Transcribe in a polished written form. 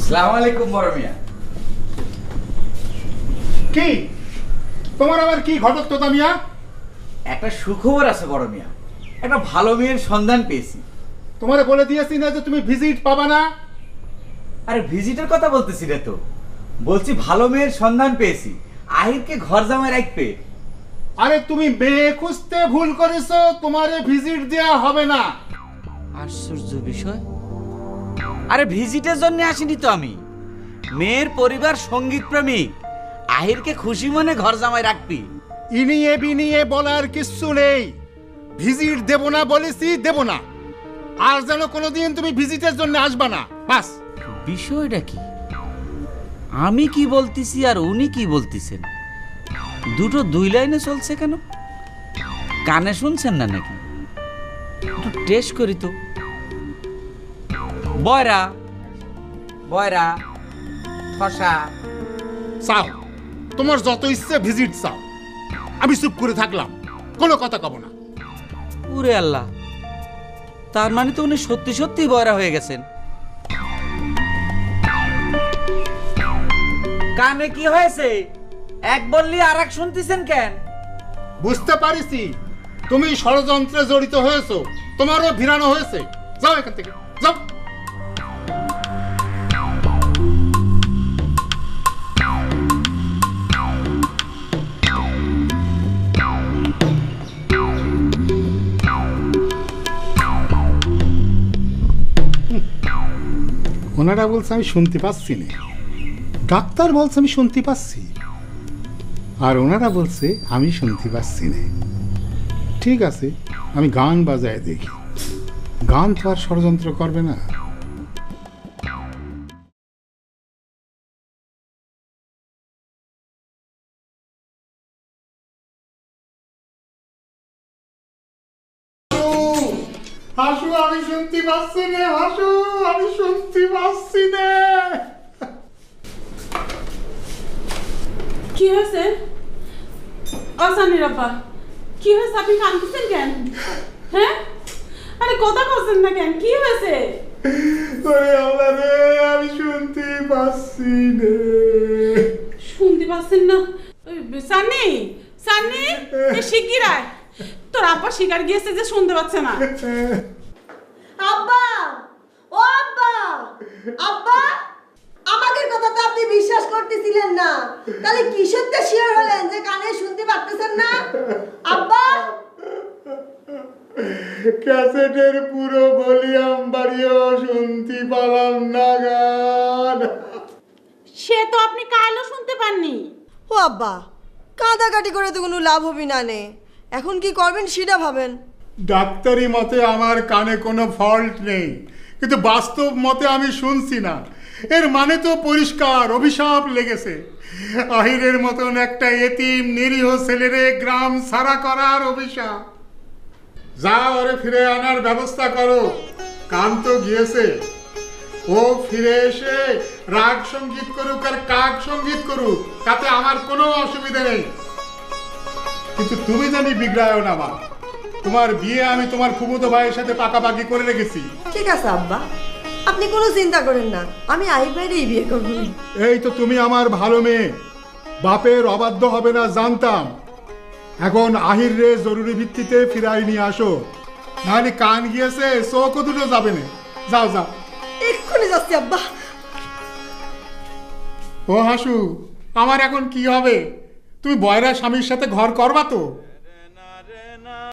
আসসালামু আলাইকুম বড় মিয়া। কি তোমার আবার কি ঘটক তোতা মিয়া? একটা সুখবর আছে বড় মিয়া, একটা ভালো মেয়ের সন্ধান পেয়েছি। তোমারে বলে দিয়েছি না যে তুমি ভিজিট পাবা না? আরে ভিজিটের কথা বলতেছি রে, তো বলছি ভালো মেয়ের সন্ধান পেয়েছি, আহিরকে ঘর জামাই রাখবে। আরে তুমি মেয়ে খুঁজতে ভুল করেছো, তোমারে ভিজিট দেয়া হবে না। আশ্চর্য বিষয়, আরে ভিজিটের জন্য আসিনি তো আমি। মেয়ের পরিবার সঙ্গীত প্রেমিক, আহিরকে খুশি মনে ঘর জামাই রাখবি। ইনিয়ে বিনিয়ে বলার কিচ্ছু নেই। ভিজিট দেব না বলেছি, দেব না। আর যেন কোনোদিন তুমি ভিজিটের জন্য আসবা না, বাস। বিষয়টা কি? আমি কি বলতেছি আর উনি কি বলতেছেন, দুটো দুই লাইনে চলছে কেন? কানে শুনছেন না নাকি? একটু টেস্ট করি তো। বয়রা বয়রা ফসা। চাও, তোমার যত ইচ্ছে ভিজিট চাও। আমি চুপ করে থাকলাম, কোনো কথা কব না। উরে আল্লাহ, তার মানে তো উনি সত্যি সত্যি বয়রা হয়ে গেছেন। কানে কি হয়েছে? এক বললি আর এক শুনতেছেন কেন? বুঝতে পারিছি তুমি ষড়যন্ত্রে জড়িত হয়েছো, তোমারও ভিড়ানো হয়েছে। যাও এখান থেকে, যাও। ওনারা বলছে আমি শুনতে পাচ্ছি না, ডাক্তার বলছে আমি শুনতে পাচ্ছি, আর ওনারা বলছে আমি শুনতে পাচ্ছি না। ঠিক আছে, আমি গান বাজায় দেখি। গান তো আর ষড়যন্ত্র করবে না। হাসু, আমি শুনতে পাচ্ছি না। হাসু, আমি শুনতে পাচ্ছি না। কি হয়েছে আসানির আব্বা? কি হয়েছে? আপনি কাঁদতেছেন কেন? হ্যাঁ, আরে কথা বলছেন না কেন? কি হয়েছে? ওরে আল্লাহ রে, আমি শুনতে পাচ্ছি না। শুনতে পাচ্ছেন না? সান্নি, সান্নি, শিগগির আয়। তোর আব্বা শিকার গিয়েছে যে শুনতে পাচ্ছে না। আব্বা, ও আব্বা, আব্বা, আমাদের কথা তো আপনি বিশ্বাস করতেছিলেন না, তাহলে কিসের তে শিওর হলেন যে কানে শুনতে পারতেছেন না? আব্বা, ক্যাসেটের পুরো ভলিউম বাড়িয়েও শুনতে পারলাম না গান। সে তো আপনি কালও শুনতে পাননি। ও আব্বা, কাঁদাকাটি করে তো কোনো লাভ হবে না নে। এখন কি করবেন সেটা ভাবেন। ডাক্তারি মতে আমার কানে কোনো ফল্ট নেই, কিন্তু বাস্তব মতে আমি শুনছি না। এর মানে তো পরিষ্কার অভিশাপ লেগেছে। আহিরের মতন একটা এতিম নিরীহ ছেলেরে গ্রাম ছাড়া করার অভিশাপ। যাও, ওরে ফিরে আনার ব্যবস্থা করো। কান তো গিয়েছে, ও ফিরে এসে রাগ সঙ্গীত করুক আর কাক সঙ্গীত করুক, তাতে আমার কোনো অসুবিধা নেই। কিন্তু তুমি জানি বিগড়ায়ও না মা। তোমার বিয়ে আমি তোমার ফুফুতো ভাইয়ের সাথে পাকাপাকি করে রেখেছি। ঠিক আছে আব্বা, আপনি কোনো চিন্তা করেন না, আমি আহির ভাইয়েরই বিয়ে করব। এই তো তুমি আমার ভালো মেয়ে, বাপের অবাধ্য হবে না জানতাম। এখন আহির রে জরুরি ভিত্তিতে ফিরাই নিয়ে আসো, নাহলে কান গিয়েছে, চোখও দুটো যাবে না। যাও যাও। এক্ষুনি যাচ্ছি আব্বা। ও হাসু, আমার এখন কি হবে? তুমি বয়রা স্বামীর সাথে ঘর করবা তো?